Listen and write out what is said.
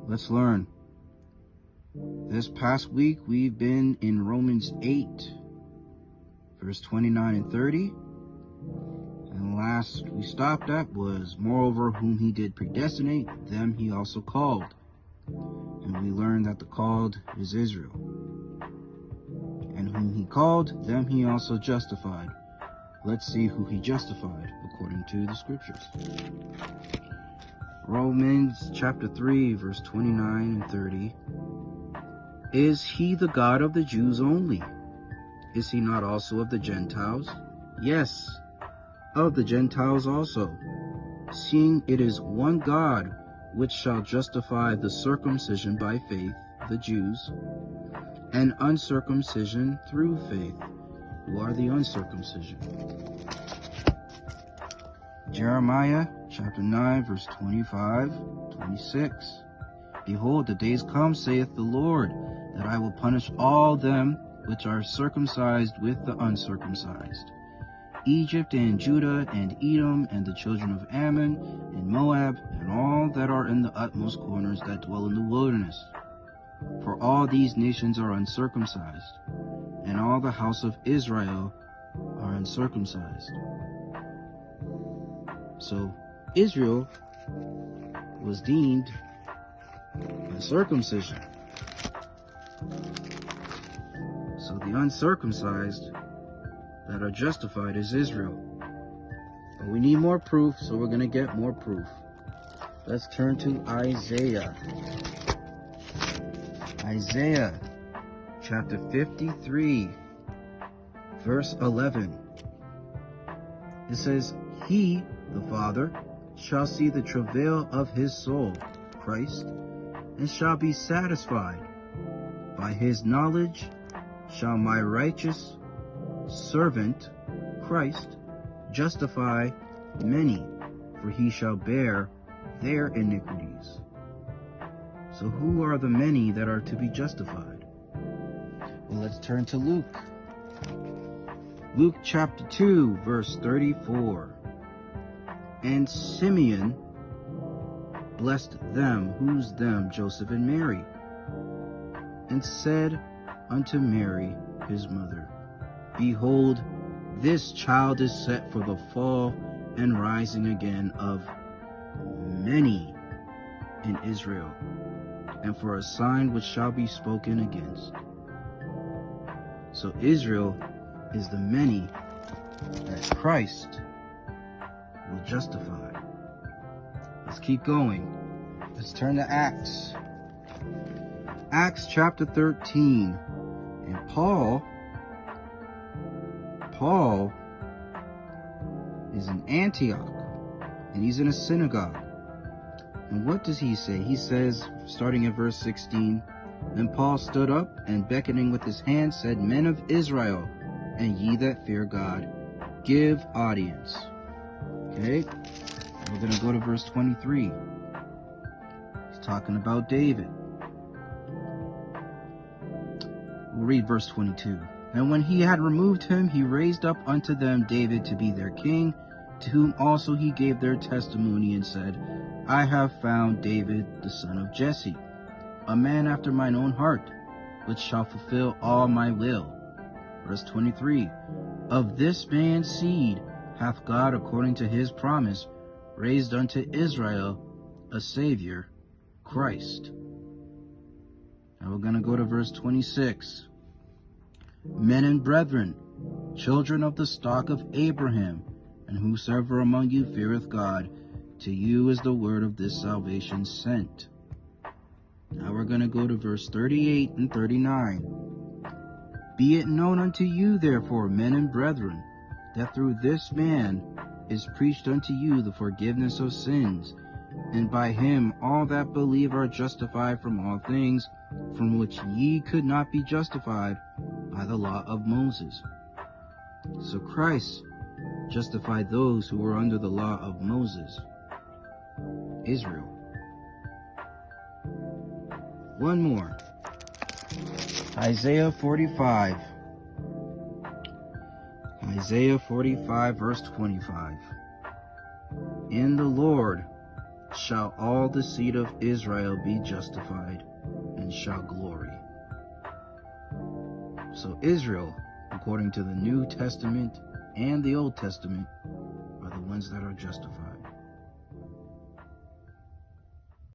Let's learn. This past week, we've been in Romans 8, verse 29 and 30. And last we stopped at was, moreover, whom he did predestinate, them he also called. And we learned that the called is Israel. And whom he called, them he also justified. Let's see who he justified according to the scriptures. Romans chapter 3, verse 29 and 30. Is he the God of the Jews only? Is he not also of the Gentiles? Yes, of the Gentiles also, seeing it is one God which shall justify the circumcision by faith, the Jews, and uncircumcision through faith, who are the uncircumcision. Jeremiah chapter 9, verse 25, 26. Behold, the days come, saith the Lord, that I will punish all them which are circumcised with the uncircumcised, Egypt and Judah and Edom and the children of Ammon and Moab and all that are in the utmost corners that dwell in the wilderness. For all these nations are uncircumcised, and all the house of Israel are uncircumcised. So Israel was deemed uncircumcision. So the uncircumcised that are justified is Israel. But we need more proof, so we're going to get more proof. Let's turn to Isaiah. Isaiah chapter 53, verse 11. It says, He, the Father, shall see the travail of his soul, Christ, and shall be satisfied. By his knowledge shall my righteous servant, Christ, justify many, for he shall bear their iniquities. So who are the many that are to be justified? Well, let's turn to Luke. Luke chapter 2, verse 34. And Simeon blessed them, who's them? Joseph and Mary, and said unto Mary, his mother, Behold, this child is set for the fall and rising again of many in Israel, and for a sign which shall be spoken against. So Israel is the many that Christ will justify. Let's keep going. Let's turn to Acts. Acts chapter 13. And Paul is in Antioch, and he's in a synagogue. And what does he say? He says, starting at verse 16, Then Paul stood up, and beckoning with his hand, said, Men of Israel, and ye that fear God, give audience. Okay, we're going to go to verse 23. He's talking about David. We'll read verse 22. And when he had removed him, he raised up unto them David to be their king, to whom also he gave their testimony and said, I have found David the son of Jesse, a man after mine own heart, which shall fulfill all my will. Verse 23. Of this man's seed hath God, according to his promise, raised unto Israel a Savior, Christ. Now we're going to go to verse 26. Men and brethren, children of the stock of Abraham, and whosoever among you feareth God, to you is the word of this salvation sent. Now we're going to go to verse 38 and 39. Be it known unto you, therefore, men and brethren, that through this man is preached unto you the forgiveness of sins, and by him all that believe are justified from all things, from which ye could not be justified by the law of Moses. So Christ justified those who were under the law of Moses, Israel. One more. Isaiah 45. Isaiah 45, verse 25. In the Lord shall all the seed of Israel be justified, and shall glory. So Israel, according to the New Testament and the Old Testament, are the ones that are justified.